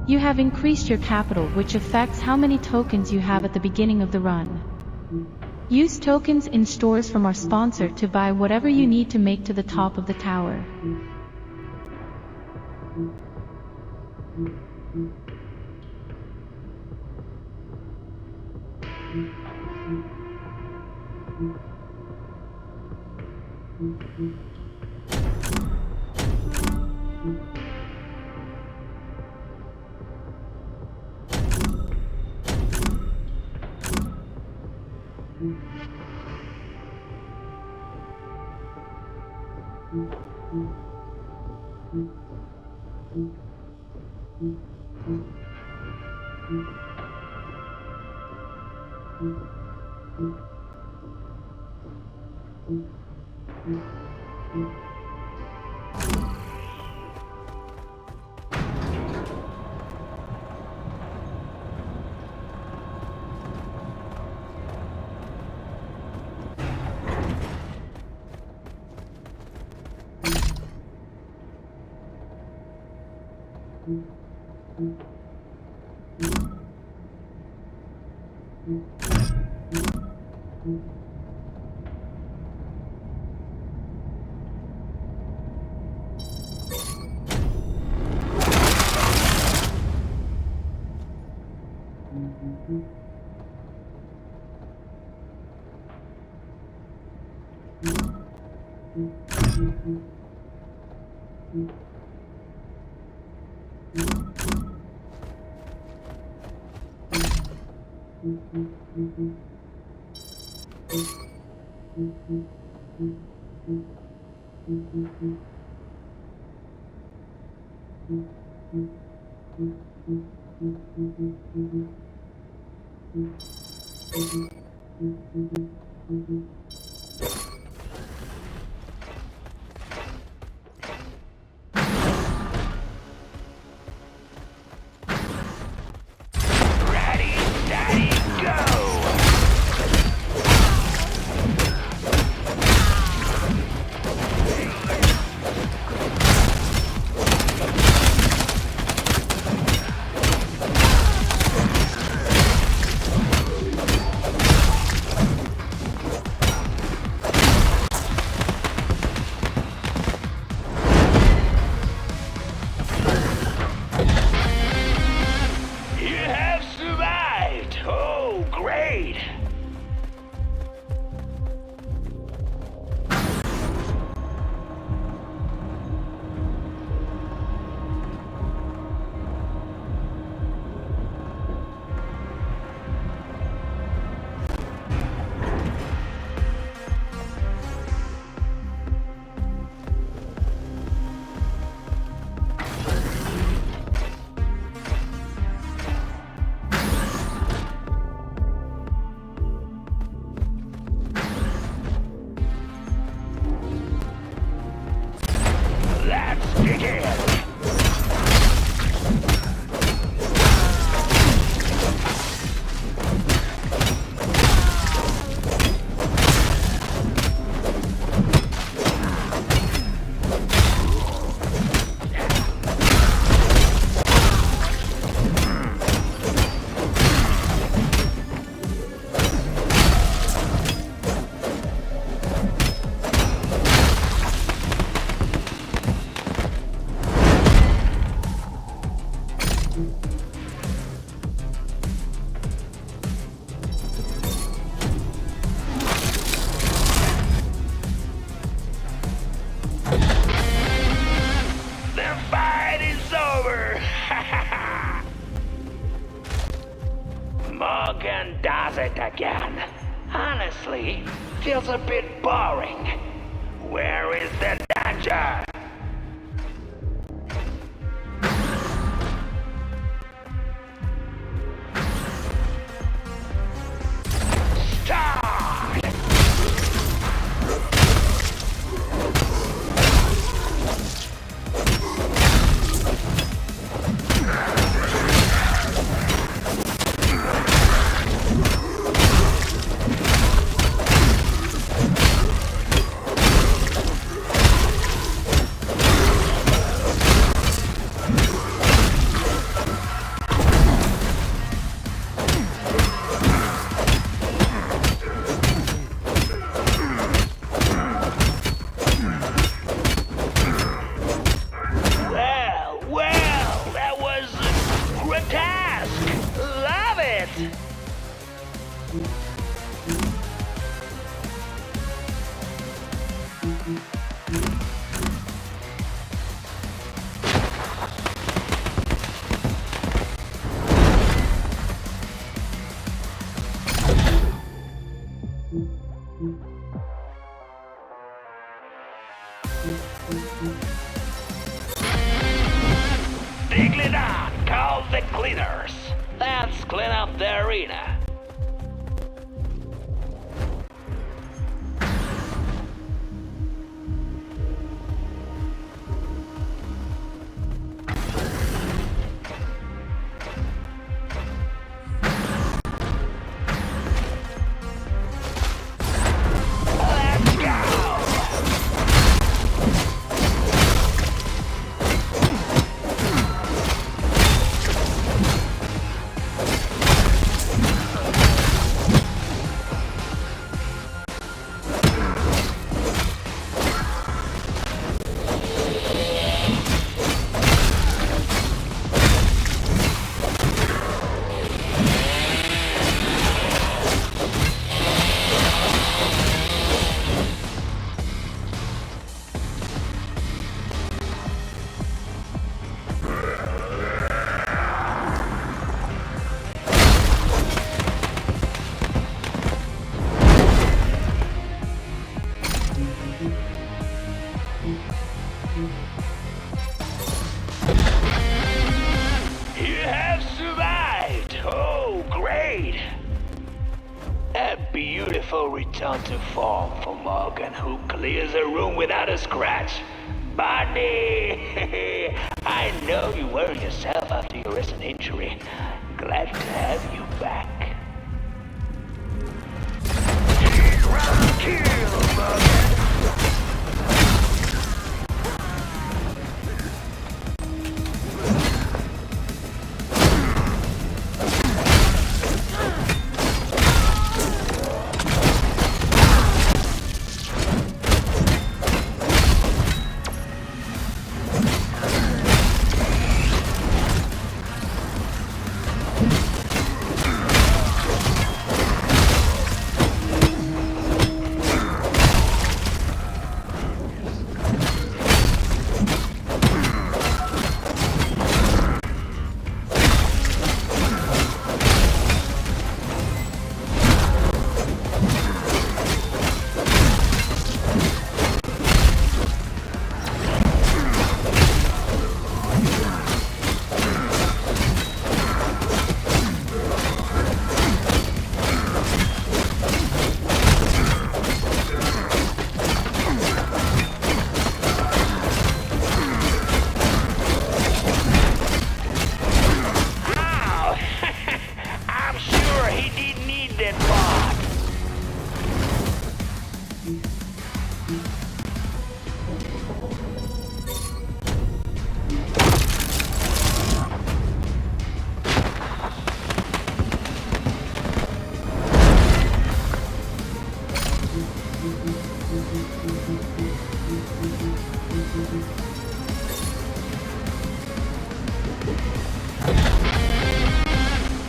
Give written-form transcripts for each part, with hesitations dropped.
You have increased your capital, which affects how many tokens you have at the beginning of the run. Use tokens in stores from our sponsor to buy whatever you need to make to the top of the tower. Morgan does it again. Honestly, feels a bit boring. Where is the danger? arena. You have survived! Oh, great! A beautiful return to form for Morgan, who clears a room without a scratch. Barney! I know you worried yourself after your recent injury. Glad to have you back. Kill, Morgan!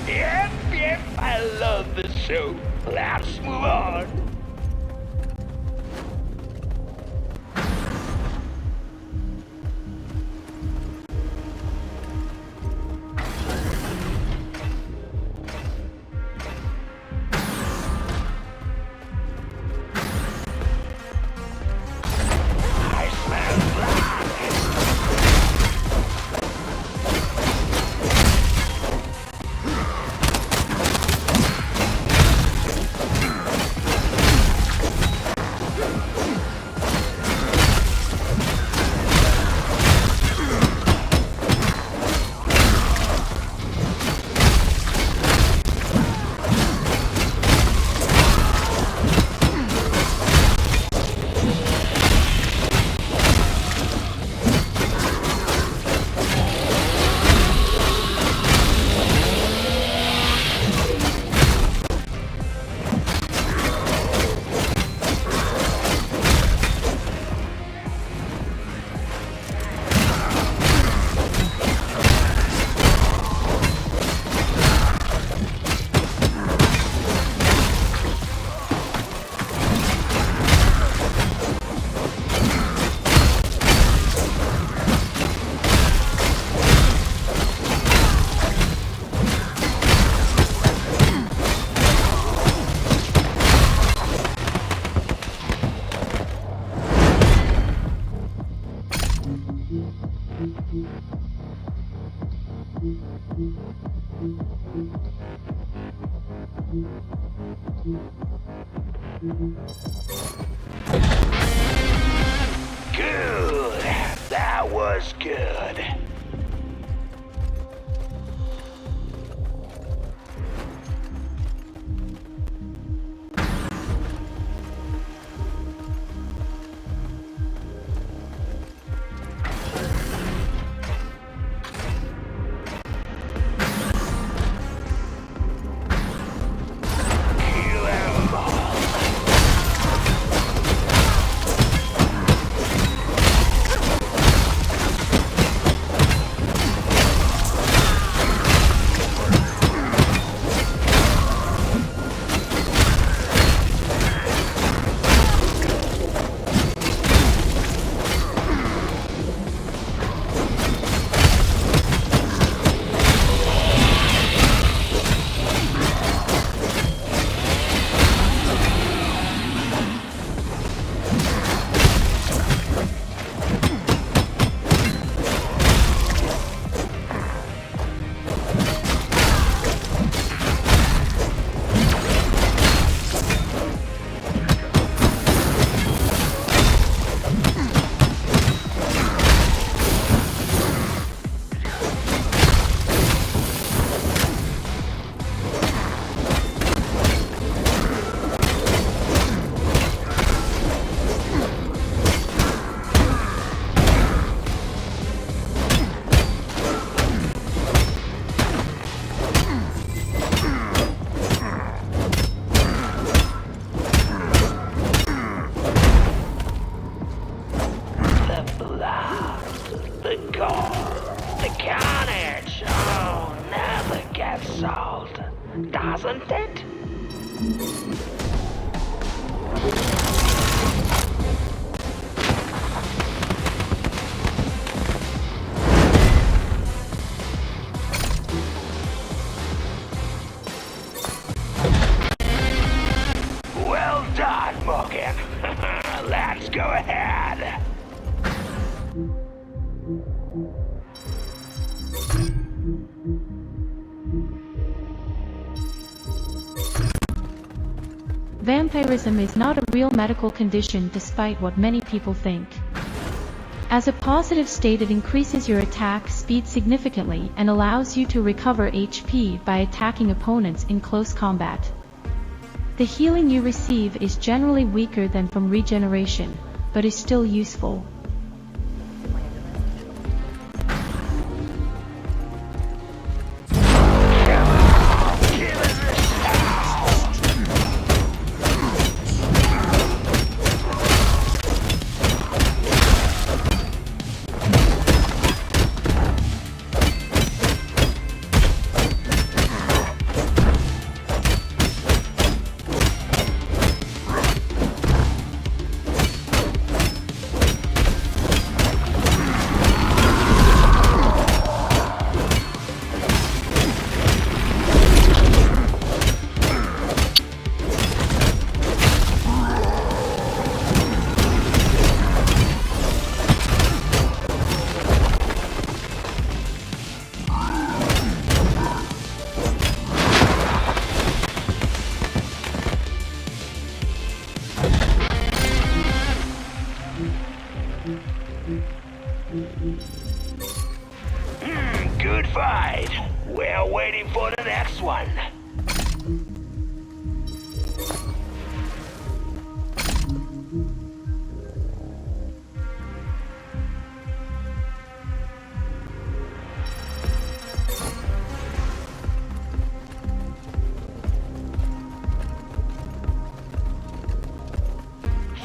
Yep, I love this show. Let's move on. good. The carnage! Oh, never gets old, doesn't it? Well done, Morgan. Let's go ahead. Vampirism is not a real medical condition despite what many people think. As a positive state, it increases your attack speed significantly and allows you to recover HP by attacking opponents in close combat. The healing you receive is generally weaker than from regeneration, but is still useful. Good fight. We're waiting for the next one.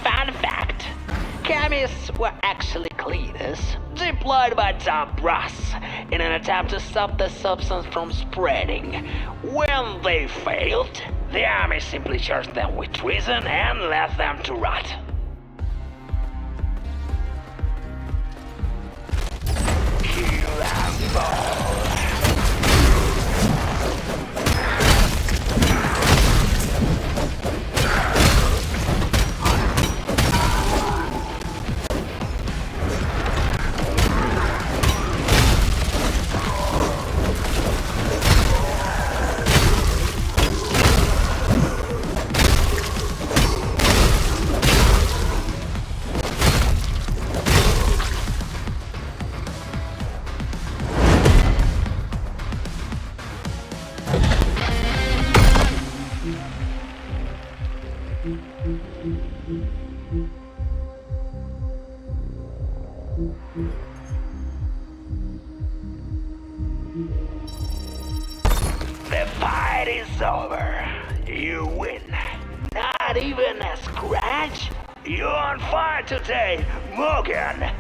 Fun fact. Chemists were actually cleaners deployed by Tom Brass in an attempt to stop the substance from spreading. When they failed, the army simply charged them with treason and left them to rot. Kill and ball. It's over. You win. Not even a scratch? You're on fire today, Morgan!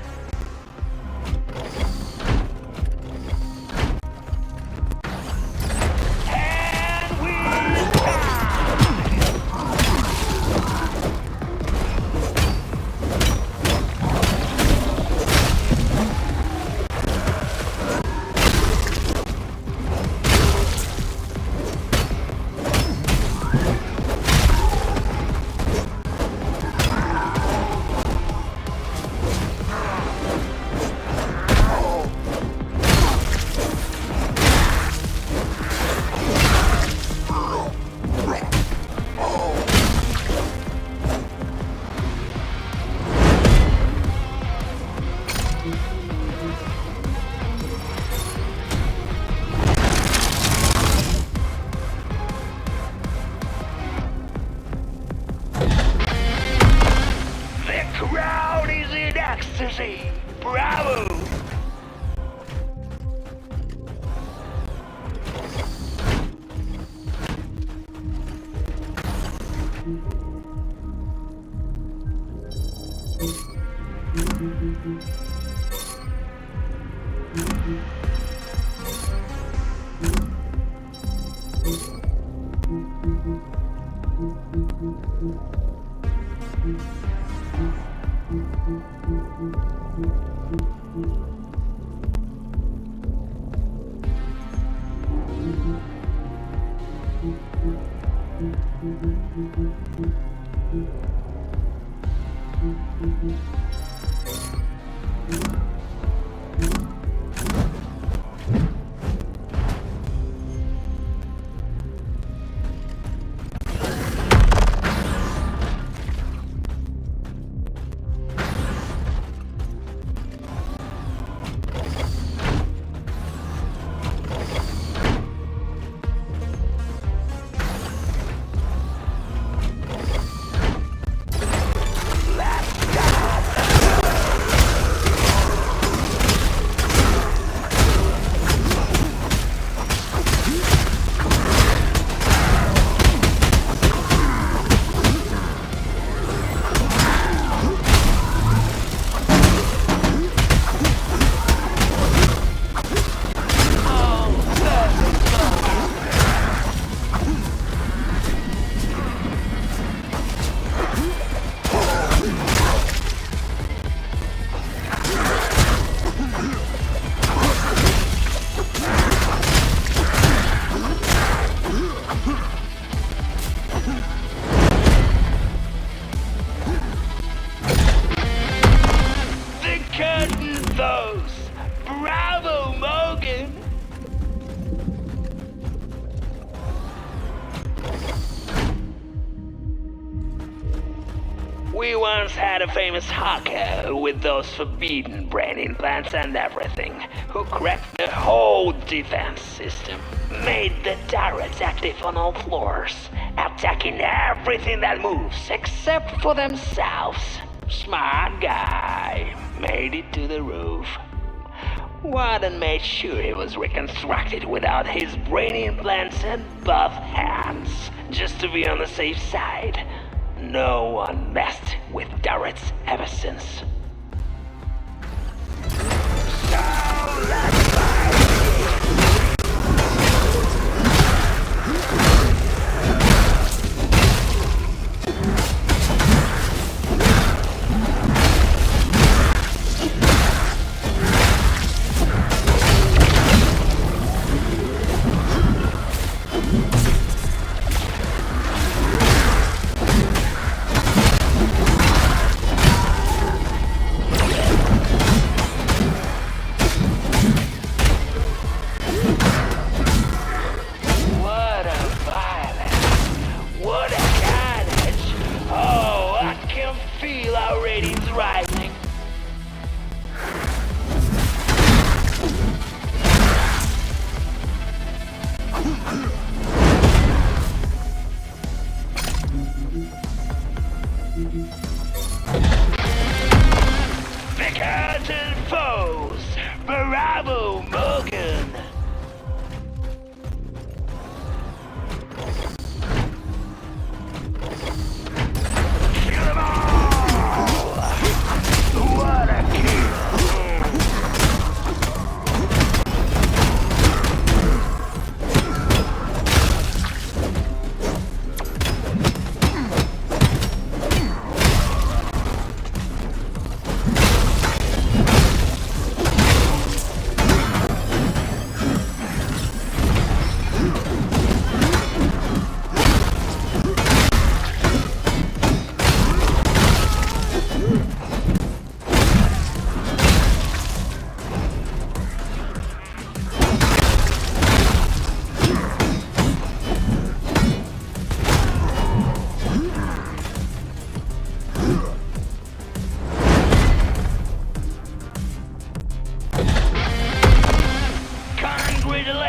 And we crowd is in ecstasy! Bravo! Bravo, Morgan! We once had a famous hacker with those forbidden brain implants and everything, who cracked the whole defense system, made the turrets active on all floors, attacking everything that moves except for themselves. Smart guy, made it to the roof. Warden made sure he was reconstructed without his brain implants and both hands, just to be on the safe side. No one messed with turrets ever since. So let's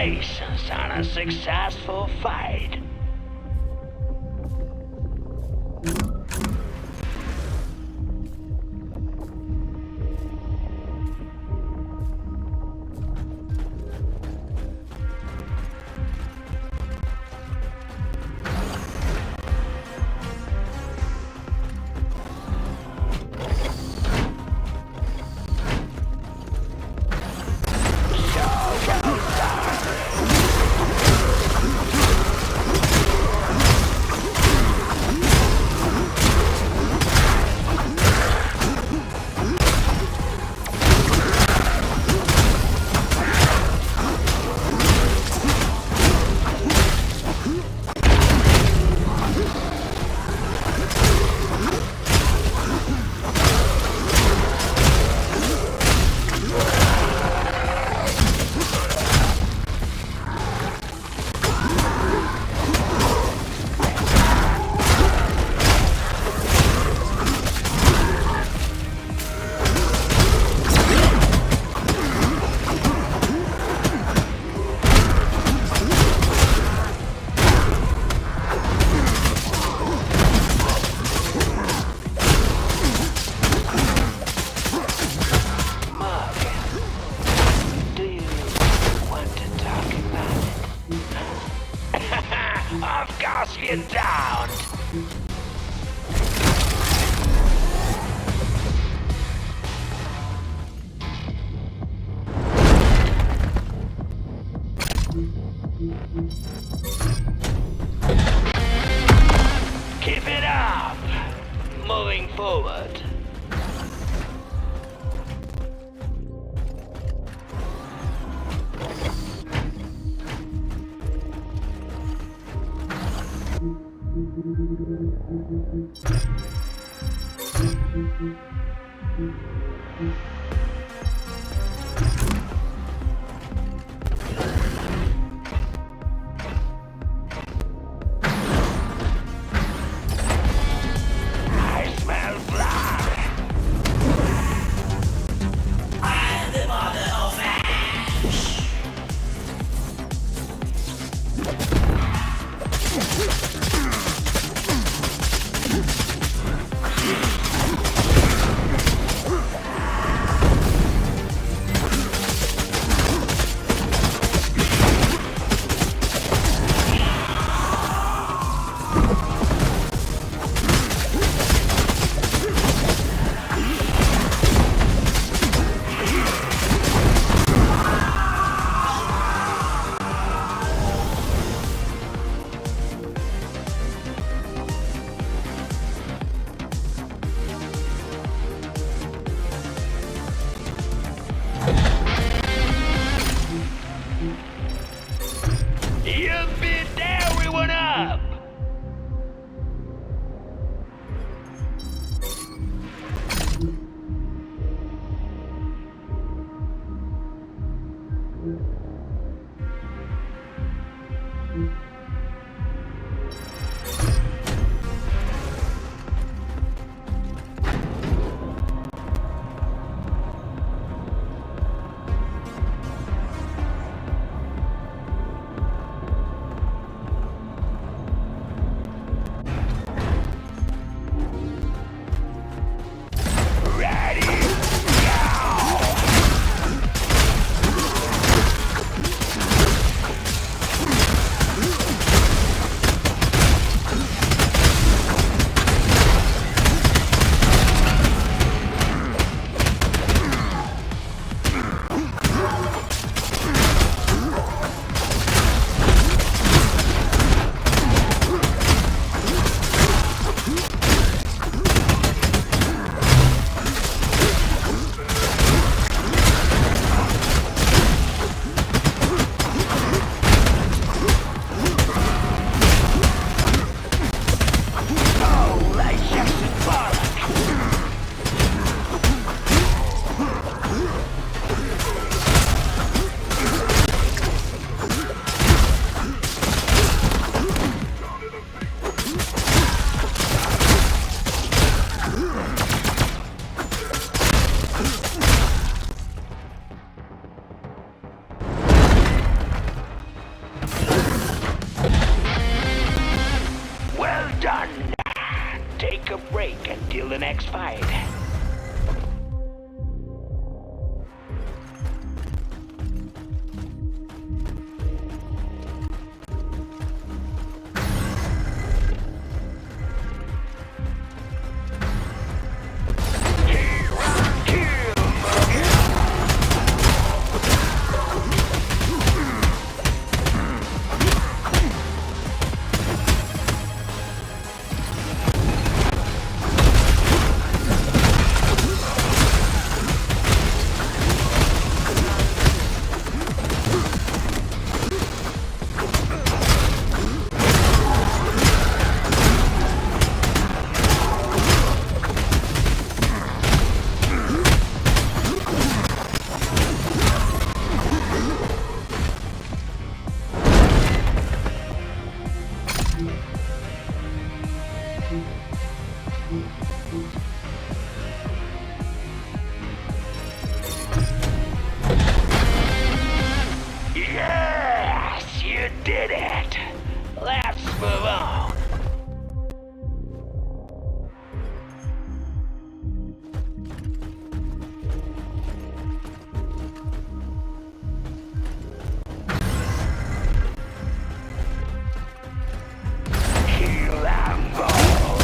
Congratulations on a successful fight. Of course you don't! Keep it up! Moving forward. I smell blood. I am the mother of ash. next fight. Yes, you did it. Let's move on. Kill them all.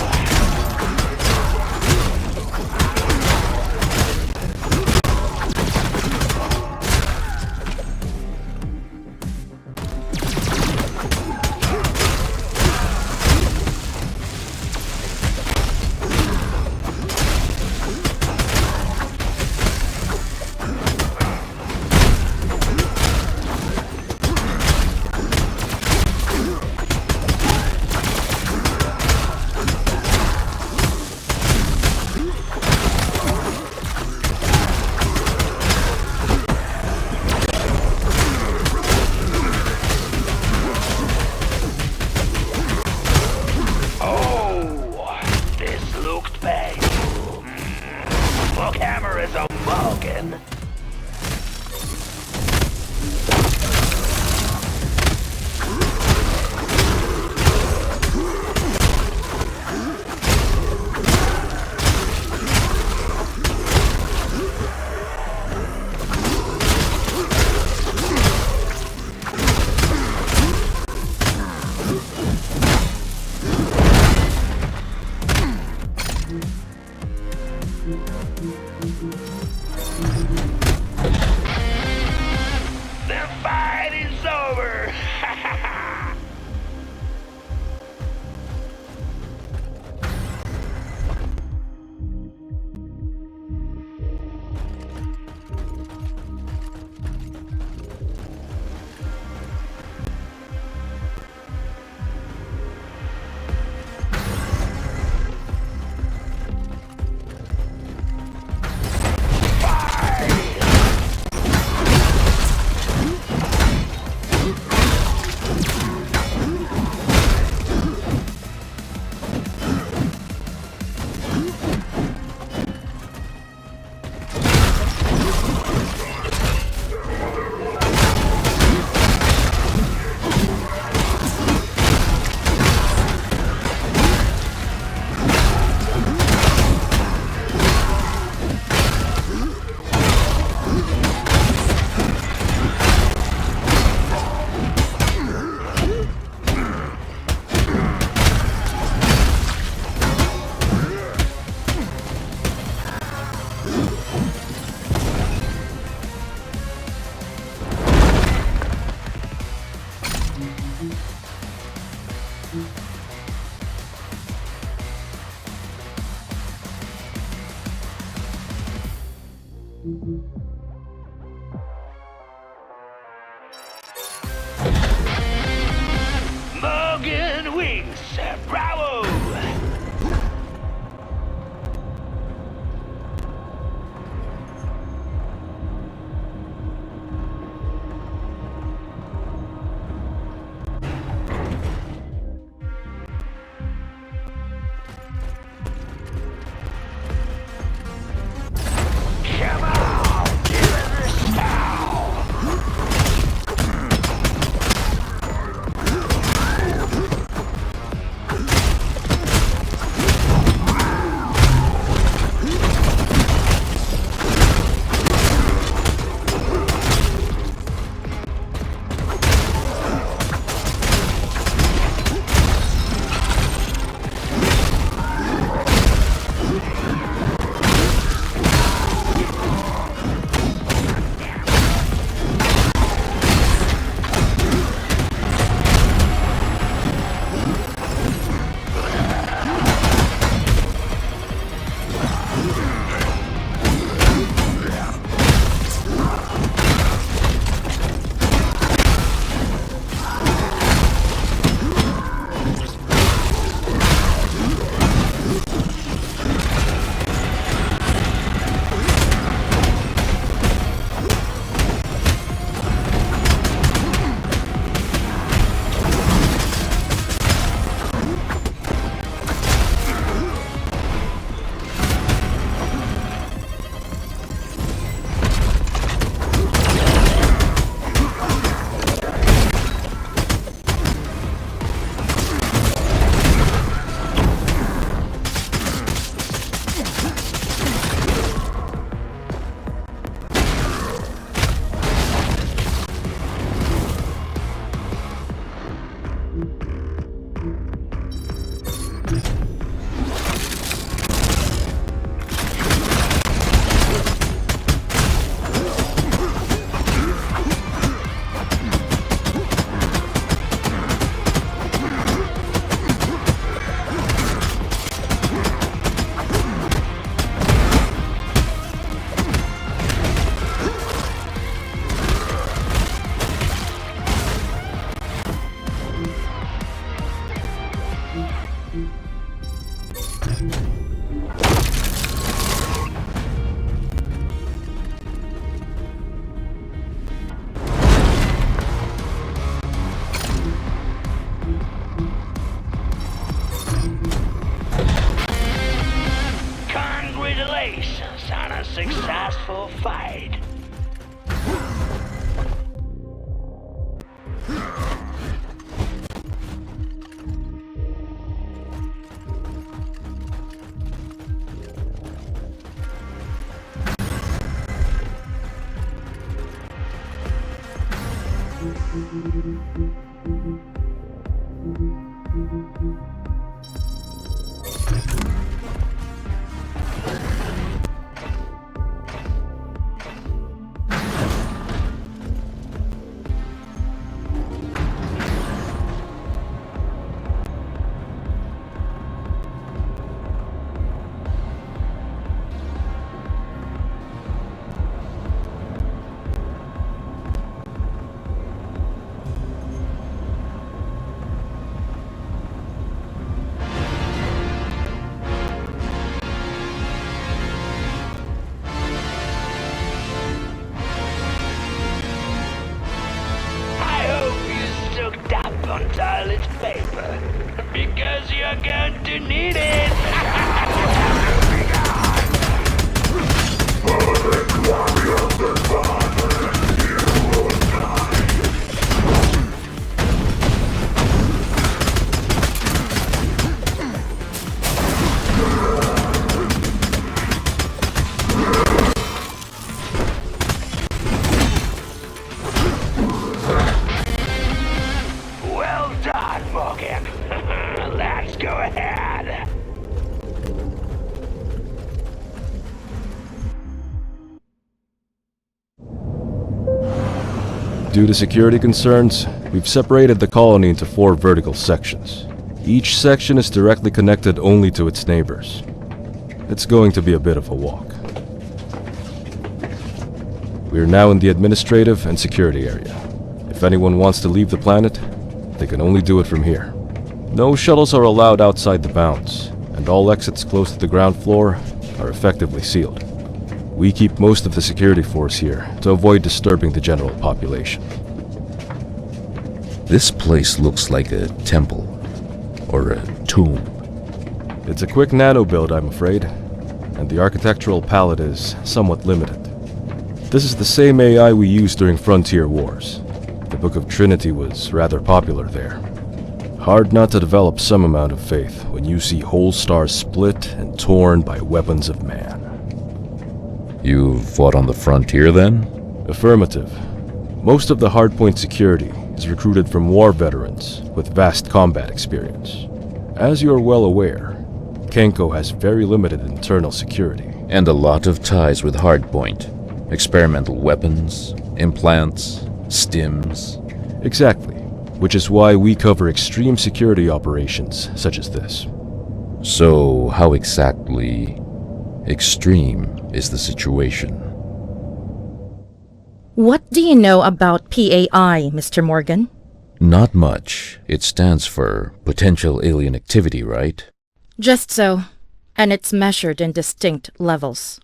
On toilet paper, because you're going to need it. Well done, Morgan. Let's go ahead. Due to security concerns, we've separated the colony into 4 vertical sections. Each section is directly connected only to its neighbors. It's going to be a bit of a walk. We are now in the administrative and security area. If anyone wants to leave the planet, they can only do it from here. No shuttles are allowed outside the bounds, and all exits close to the ground floor are effectively sealed. We keep most of the security force here to avoid disturbing the general population. This place looks like a temple or a tomb. It's a quick nano build, I'm afraid, and the architectural palette is somewhat limited. This is the same AI we used during Frontier Wars. The Book of Trinity was rather popular there. Hard not to develop some amount of faith when you see whole stars split and torn by weapons of man. You fought on the frontier then? Affirmative. Most of the hardpoint security is recruited from war veterans with vast combat experience. As you are well aware, Kenko has very limited internal security. And a lot of ties with hardpoint. Experimental weapons, implants, stims. Exactly, which is why we cover extreme security operations such as this. So how exactly extreme is the situation? What do you know about PAI, Mr. Morgan? Not much. It stands for potential alien activity, right? Just so, and it's measured in distinct levels.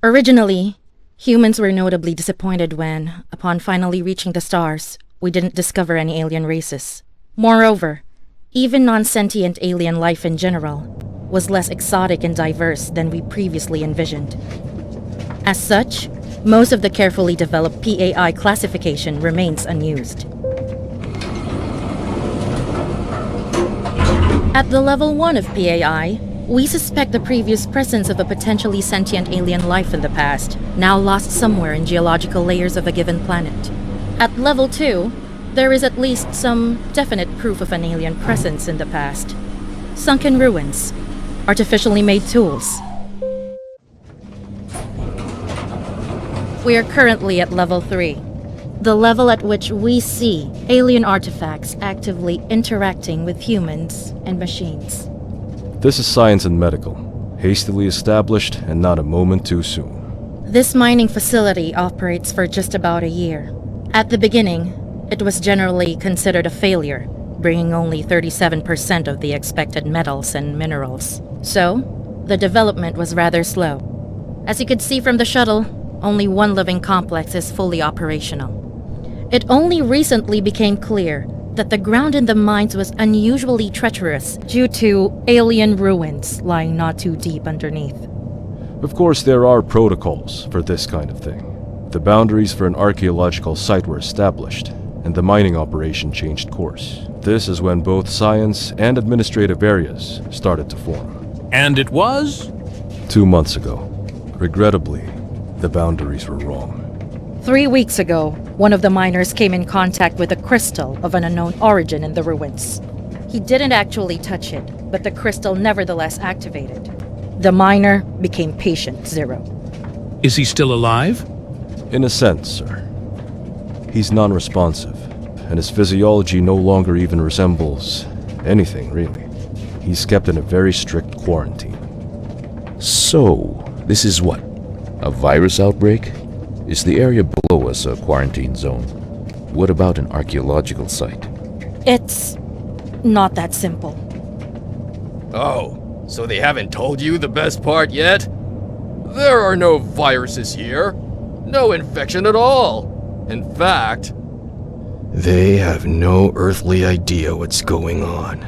Originally, humans were notably disappointed when, upon finally reaching the stars, we didn't discover any alien races. Moreover, even non-sentient alien life in general was less exotic and diverse than we previously envisioned. As such, most of the carefully developed PAI classification remains unused. At the level 1 of PAI, we suspect the previous presence of a potentially sentient alien life in the past, now lost somewhere in geological layers of a given planet. At level 2, there is at least some definite proof of an alien presence in the past. Sunken ruins, artificially made tools. We are currently at level 3, the level at which we see alien artifacts actively interacting with humans and machines. This is science and medical, hastily established and not a moment too soon. This mining facility operates for just about a year. At the beginning, it was generally considered a failure, bringing only 37% of the expected metals and minerals. So, the development was rather slow. As you could see from the shuttle, only one living complex is fully operational. It only recently became clear that the ground in the mines was unusually treacherous due to alien ruins lying not too deep underneath. Of course, there are protocols for this kind of thing. The boundaries for an archaeological site were established, and the mining operation changed course. This is when both science and administrative areas started to form. And it was? 2 months ago. Regrettably, the boundaries were wrong. 3 weeks ago, one of the miners came in contact with a crystal of an unknown origin in the ruins. He didn't actually touch it, but the crystal nevertheless activated. The miner became patient zero. Is he still alive? In a sense, sir. He's non-responsive, and his physiology no longer even resembles anything, really. He's kept in a very strict quarantine. So, this is what? A virus outbreak? Is the area below us a quarantine zone? What about an archaeological site? It's not that simple. Oh, so they haven't told you the best part yet? There are no viruses here. No infection at all. In fact, they have no earthly idea what's going on.